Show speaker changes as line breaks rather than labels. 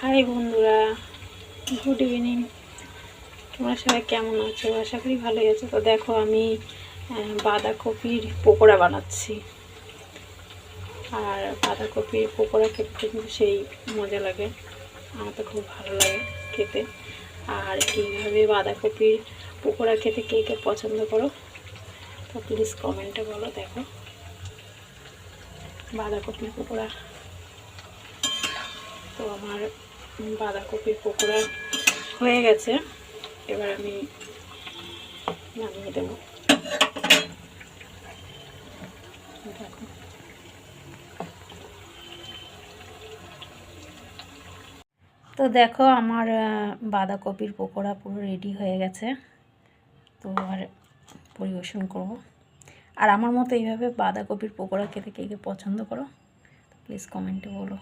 High বন্ধুরা, good evening. তোমরা সবাই কেমন আছো? আশা করি ভালোই আছো। তো দেখো, আমি বাঁধাকপির পকোড়া বানাচ্ছি। আর বাঁধাকপির পকোড়া খেতে কিন্তু সেই মজা লাগে, আমার তো খুব ভালো লাগে খেতে। আর এইভাবে বাঁধাকপির পকোড়া খেতে কে কে পছন্দ করো তো প্লিজ কমেন্টে বলো। দেখো, বাঁধাকপির পকোড়া। তো আমার বাঁধাকপির পকোড়া হয়ে গেছে, এবার আমি নামিয়ে দেবো। দেখো, তো দেখো আমার বাঁধাকপির পকোড়া পুরো রেডি হয়ে গেছে। তো আর পরিবেশন করব। আর আমার মতো এইভাবে বাঁধাকপির পকোড়া খেতে কে কে পছন্দ করো প্লিজ কমেন্টে বলো।